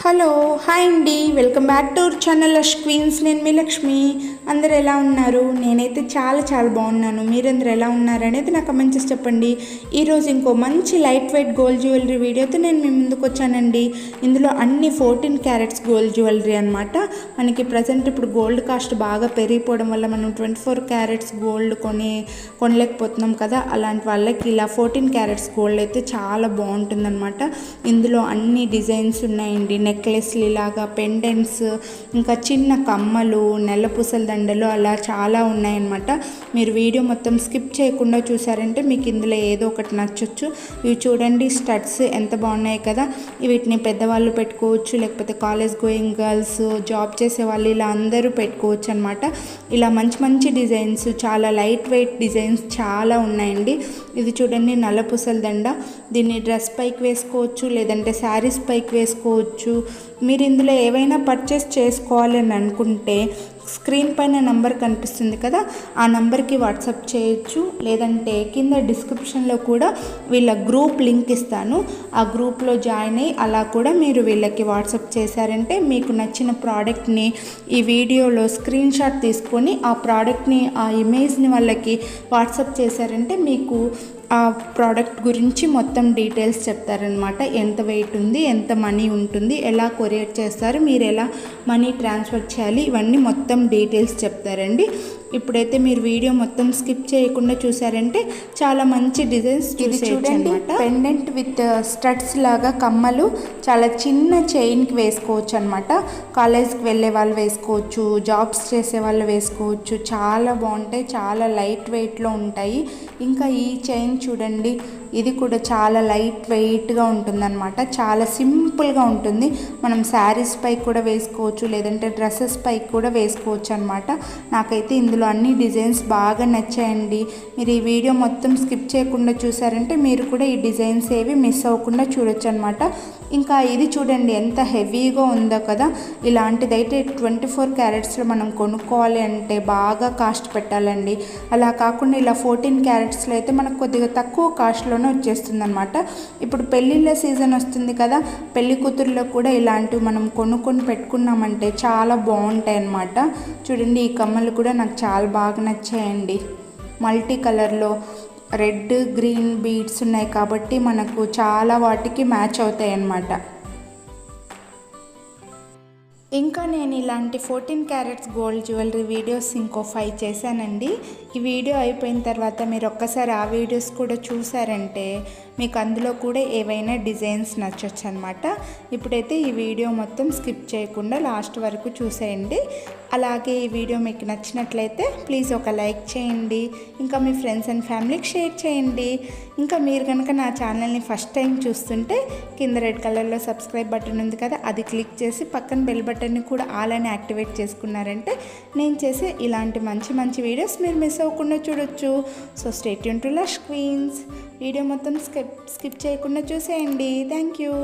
Hello hi అండి, welcome back to our channel Lush Queens. నేను మీ లక్ష్మి. అందరు ఎలా ఉన్నారు? నేనైతే చాలా బాగున్నాను. మీరందరూ ఎలా ఉన్నారు అనేది నాకు కమెంట్ చేసి చెప్పండి. ఈరోజు ఇంకో మంచి లైట్ వెయిట్ గోల్డ్ జ్యువెలరీ వీడియోతో నేను మీ ముందుకు వచ్చానండి. ఇందులో అన్ని 14 క్యారెట్స్ గోల్డ్ జ్యువెలరీ అనమాట. మనకి ప్రజెంట్ ఇప్పుడు గోల్డ్ కాస్ట్ బాగా పెరిగిపోవడం వల్ల మనం 24 క్యారెట్స్ గోల్డ్ కొనలేకపోతున్నాం కదా. అలాంటి వాళ్ళకి ఇలా 14 క్యారెట్స్ గోల్డ్ అయితే చాలా బాగుంటుందన్నమాట. ఇందులో అన్ని డిజైన్స్ ఉన్నాయండి. నెక్లెస్లు ఇలాగా, పెండెంట్స్, ఇంకా చిన్న కమ్మలు, నెలపూసల దండలు అలా చాలా ఉన్నాయన్నమాట. మీరు వీడియో మొత్తం స్కిప్ చేయకుండా చూసారంటే మీకు ఇందులో ఏదో ఒకటి నచ్చొచ్చు. ఇవి చూడండి, స్టడ్స్ ఎంత బాగున్నాయి కదా. వీటిని పెద్దవాళ్ళు పెట్టుకోవచ్చు, లేకపోతే కాలేజ్ గోయింగ్ గర్ల్స్, జాబ్ చేసే వాళ్ళు ఇలా అందరూ పెట్టుకోవచ్చు అనమాట. ఇలా మంచి డిజైన్స్, చాలా లైట్ వెయిట్ డిజైన్స్ చాలా ఉన్నాయండి. ఇది చూడండి, నల్లపూసల దండ. దీన్ని డ్రెస్ పైకి వేసుకోవచ్చు, లేదంటే శారీస్ పైకి వేసుకోవచ్చు. మీరు ఇందులో ఏవైనా పర్చేస్ చేసుకోవాలని అనుకుంటే స్క్రీన్ పైన నంబర్ కనిపిస్తుంది కదా, ఆ నంబర్కి వాట్సాప్ చేయొచ్చు. లేదంటే కింద డిస్క్రిప్షన్లో కూడా వీళ్ళ గ్రూప్ లింక్ ఇస్తాను. ఆ గ్రూప్లో జాయిన్ అయ్యి అలా కూడా మీరు వీళ్ళకి వాట్సాప్ చేశారంటే మీకు నచ్చిన ప్రోడక్ట్ని ఈ వీడియోలో స్క్రీన్ షాట్ తీసుకొని ఆ ప్రోడక్ట్ని, ఆ ఇమేజ్ని వాళ్ళకి వాట్సాప్ చేశారంటే మీకు ఆ ప్రోడక్ట్ గురించి మొత్తం డీటెయిల్స్ చెప్తారనమాట. ఎంత వెయిట్ ఉంది, ఎంత మనీ ఉంటుంది, ఎలా కొరియర్ చేస్తారు, మీరు ఎలా మనీ ట్రాన్స్ఫర్ చేయాలి, ఇవన్నీ మొత్తం డీటెయిల్స్ చెప్తారండి. ఇప్పుడైతే మీరు వీడియో మొత్తం స్కిప్ చేయకుండా చూసారంటే చాలా మంచి డిజైన్స్ చూడండి. పెండెంట్ విత్ స్టడ్స్ లాగా కమ్మలు చాలా చిన్న చైన్కి వేసుకోవచ్చు అనమాట. కాలేజ్కి వెళ్ళే వాళ్ళు వేసుకోవచ్చు, జాబ్స్ చేసే వాళ్ళు వేసుకోవచ్చు. చాలా బాగుంటాయి, చాలా లైట్ వెయిట్లో ఉంటాయి. ఇంకా ఈ చైన్ చూడండి, ఇది కూడా చాలా లైట్ వెయిట్గా ఉంటుందన్నమాట. చాలా సింపుల్గా ఉంటుంది. మనం శారీస్ పై కూడా వేసుకోవచ్చు, లేదంటే డ్రెస్సెస్ పై కూడా వేసుకోవచ్చు అనమాట. నాకైతే ఇందులో అన్ని డిజైన్స్ బాగా నచ్చాయండి. మీరు ఈ వీడియో మొత్తం స్కిప్ చేయకుండా చూసారంటే మీరు కూడా ఈ డిజైన్స్ ఏవి మిస్ అవ్వకుండా చూడొచ్చు అనమాట. ఇంకా ఇది చూడండి, ఎంత హెవీగా ఉందో కదా. ఇలాంటిదైతే 24 క్యారెట్స్లో మనం కొనుక్కోవాలి అంటే బాగా కాస్ట్ పెట్టాలండి. అలా కాకుండా ఇలా 14 క్యారెట్స్లో అయితే మనకు కొద్దిగా తక్కువ కాస్ట్లోనే వచ్చేస్తుంది అనమాట. ఇప్పుడు పెళ్ళిళ్ళ సీజన్ వస్తుంది కదా, పెళ్లి కూతురులో కూడా ఇలాంటివి మనం కొనుక్కొని పెట్టుకున్నామంటే చాలా బాగుంటాయి అన్నమాట. చూడండి, ఈ కమ్మలు కూడా నాకు చాలా బాగా నచ్చాయండి. మల్టీ కలర్లో రెడ్, గ్రీన్ బీడ్స్ ఉన్నాయి కాబట్టి మనకు చాలా వాటికి మ్యాచ్ అవుతాయి అన్నమాట. ఇంకా నేను ఇలాంటి 14 క్యారెట్స్ గోల్డ్ జ్యువెలరీ వీడియోస్ ఇంకో 5 చేశానండి. ఈ వీడియో అయిపోయిన తర్వాత మీరు ఒక్కసారి ఆ వీడియోస్ కూడా చూసారంటే మీకు అందులో కూడా ఏవైనా డిజైన్స్ నచ్చొచ్చు అనమాట. ఇప్పుడైతే ఈ వీడియో మొత్తం స్కిప్ చేయకుండా లాస్ట్ వరకు చూసేయండి. అలాగే ఈ వీడియో మీకు నచ్చినట్లయితే ప్లీజ్ ఒక లైక్ చేయండి. ఇంకా మీ ఫ్రెండ్స్ అండ్ ఫ్యామిలీకి షేర్ చేయండి. ఇంకా మీరు కనుక నా ఛానల్ని ఫస్ట్ టైం చూస్తుంటే కింద రెడ్ కలర్లో సబ్స్క్రైబ్ బటన్ ఉంది కదా, అది క్లిక్ చేసి పక్కన బెల్ బటన్ని కూడా ఆల్ అని యాక్టివేట్ చేసుకున్నారంటే నేను చేసే ఇలాంటి మంచి వీడియోస్ మీరు మిస్ అవ్వకుండా చూడొచ్చు. So stay tune to Lush Queens. Video మొత్తం స్కిప్ చేయకుండా చూసేయండి. Thank you.